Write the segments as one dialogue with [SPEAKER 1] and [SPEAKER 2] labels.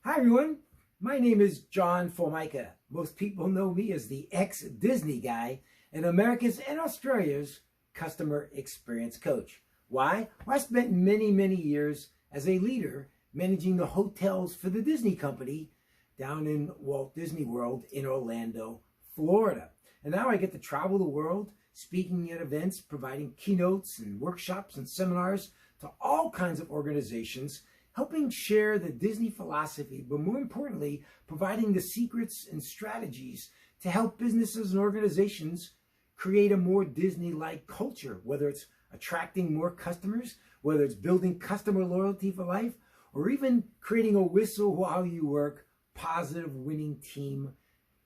[SPEAKER 1] Hi everyone, my name is John Formica. Most people know me as the ex-Disney guy and America's and Australia's customer experience coach. Why? Well, I spent many years as a leader managing the hotels for the Disney company down in Walt Disney World in Orlando, Florida. And now I get to travel the world, speaking at events, providing keynotes and workshops and seminars to all kinds of organizations, helping share the Disney philosophy, but more importantly, providing the secrets and strategies to help businesses and organizations create a more Disney-like culture, whether it's attracting more customers, whether it's building customer loyalty for life, or even creating a whistle while you work, positive winning team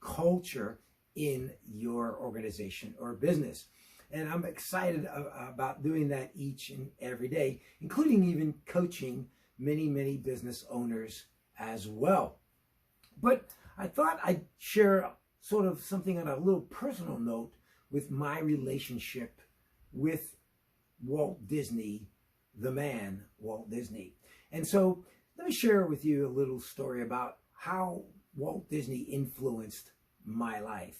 [SPEAKER 1] culture in your organization or business. And I'm excited about doing that each and every day, including even coaching many business owners as well. But I thought I'd share sort of something on a little personal note with my relationship with Walt Disney, the man, Walt Disney. And so let me share with you a little story about how Walt Disney influenced my life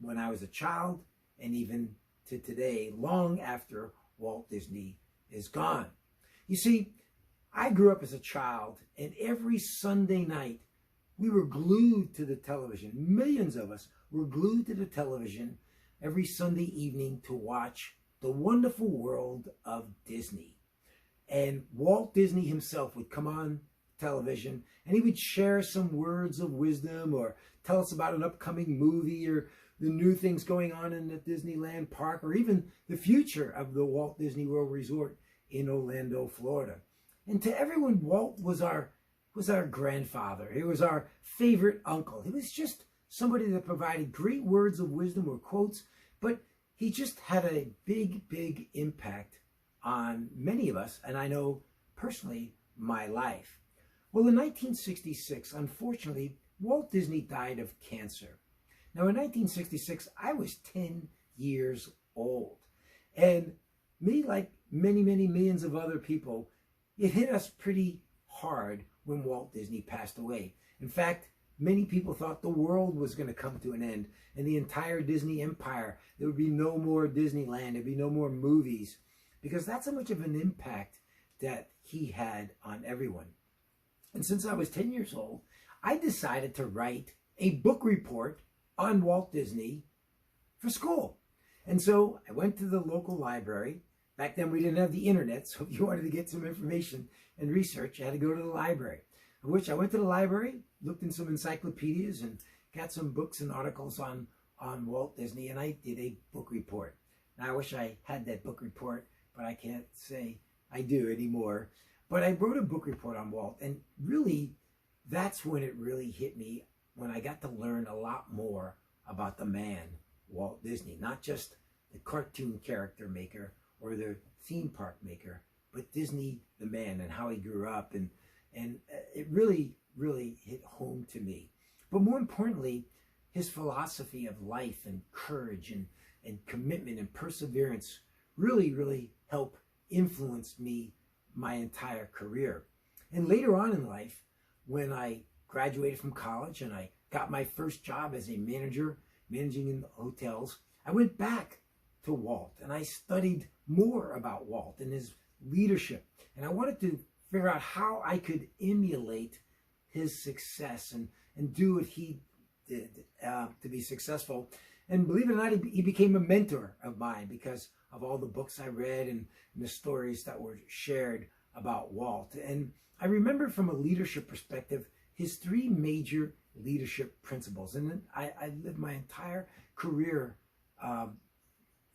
[SPEAKER 1] when I was a child and even to today, long after Walt Disney is gone. You see, I grew up as a child, and every Sunday night, we were glued to the television. Millions of us were glued to the television every Sunday evening to watch the wonderful world of Disney. And Walt Disney himself would come on television, and he would share some words of wisdom or tell us about an upcoming movie or the new things going on in the Disneyland park, or even the future of the Walt Disney World Resort in Orlando, Florida. And to everyone, Walt was our grandfather. He was our favorite uncle. He was just somebody that provided great words of wisdom or quotes, but he just had a big impact on many of us, and I know personally my life. Well, in 1966, unfortunately, Walt Disney died of cancer. Now, in 1966, I was 10 years old, and me, like many millions of other people, it hit us pretty hard when Walt Disney passed away. In fact, many people thought the world was going to come to an end and the entire Disney empire. There would be no more Disneyland. There'd be no more movies, because that's how much of an impact that he had on everyone. And since I was 10 years old, I decided to write a book report on Walt Disney for school. And so I went to the local library. Back then, we didn't have the internet, so if you wanted to get some information and research, you had to go to the library. Of which I went to the library, looked in some encyclopedias, and got some books and articles on Walt Disney, and I did a book report. Now, I wish I had that book report, but I can't say I do anymore. But I wrote a book report on Walt, and really, that's when it really hit me, when I got to learn a lot more about the man, Walt Disney. Not just the cartoon character maker or the theme park maker, but Disney, the man, and how he grew up. And it really hit home to me. But more importantly, his philosophy of life and courage and commitment and perseverance really helped influence me my entire career. And later on in life, when I graduated from college and I got my first job as a manager, managing in hotels, I went back to Walt and I studied more about Walt and his leadership. And I wanted to figure out how I could emulate his success and do what he did to be successful. And believe it or not, he became a mentor of mine because of all the books I read and the stories that were shared about Walt. And I remember from a leadership perspective, his three major leadership principles. And then I lived my entire career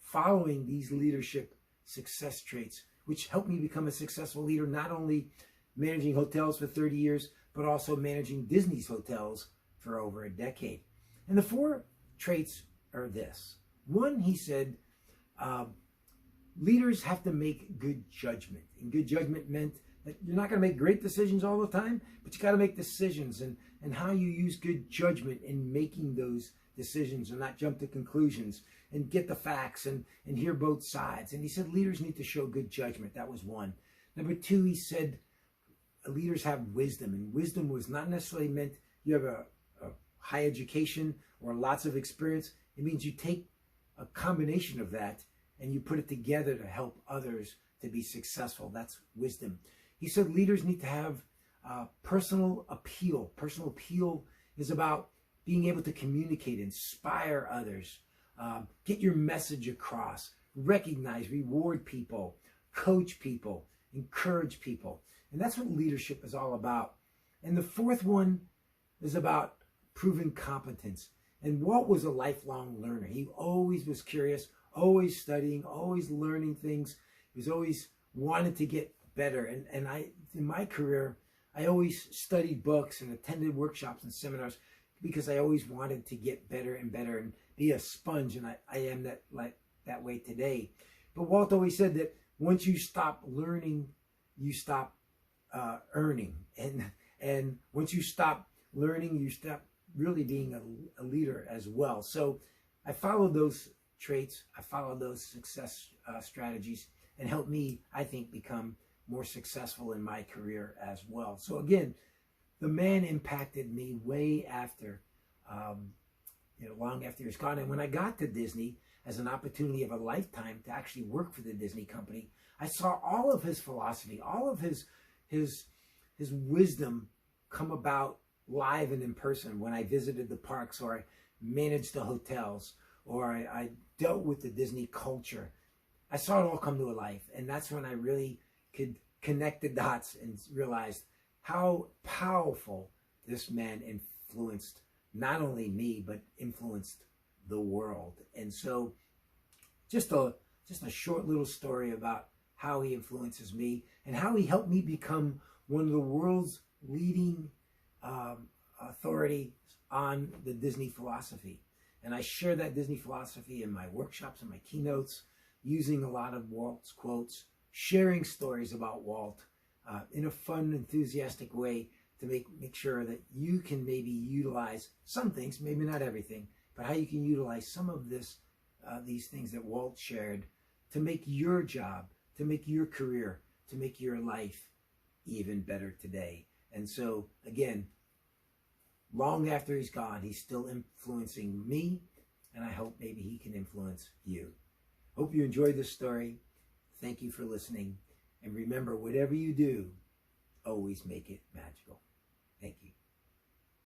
[SPEAKER 1] following these leadership success traits, which helped me become a successful leader, not only managing hotels for 30 years, but also managing Disney's hotels for over a decade. And the four traits are this. One, he said, leaders have to make good judgment. And good judgment meant that you're not going to make great decisions all the time, but you got to make decisions, and how you use good judgment in making those decisions and not jump to conclusions and get the facts and hear both sides. And he said leaders need to show good judgment. That was one. Number two, he said leaders have wisdom, and wisdom was not necessarily meant you have a high education or lots of experience. It means you take a combination of that and you put it together to help others to be successful. That's wisdom. He said leaders need to have personal appeal. Personal appeal is about being able to communicate, inspire others, get your message across, recognize, reward people, coach people, encourage people. And that's what leadership is all about. And the fourth one is about proven competence. And Walt was a lifelong learner. He always was curious, always studying, always learning things. He was always wanted to get better. And I, in my career, I always studied books and attended workshops and seminars because I always wanted to get better and better and be a sponge. And I am that way today. But Walt always said that once you stop learning, you stop earning. And once you stop learning, you stop really being a leader as well. So I followed those traits. I followed those success strategies, and helped me, I think, become more successful in my career as well. So again, the man impacted me way after, long after he was gone. And when I got to Disney as an opportunity of a lifetime to actually work for the Disney company, I saw all of his philosophy, all of his wisdom come about live and in person when I visited the parks, or I managed the hotels, or I dealt with the Disney culture. I saw it all come to life. And that's when I really could connect the dots and realized how powerful this man influenced not only me, but influenced the world. And so just a short little story about how he influences me and how he helped me become one of the world's leading authority on the Disney philosophy. And I share that Disney philosophy in my workshops and my keynotes, using a lot of Walt's quotes, sharing stories about Walt in a fun, enthusiastic way to make sure that you can maybe utilize some things, maybe not everything, but how you can utilize some of these things that Walt shared to make your job, to make your career, to make your life even better today. And so, again, long after he's gone, he's still influencing me, and I hope maybe he can influence you. Hope you enjoyed this story. Thank you for listening. And remember, whatever you do, always make it magical. Thank you.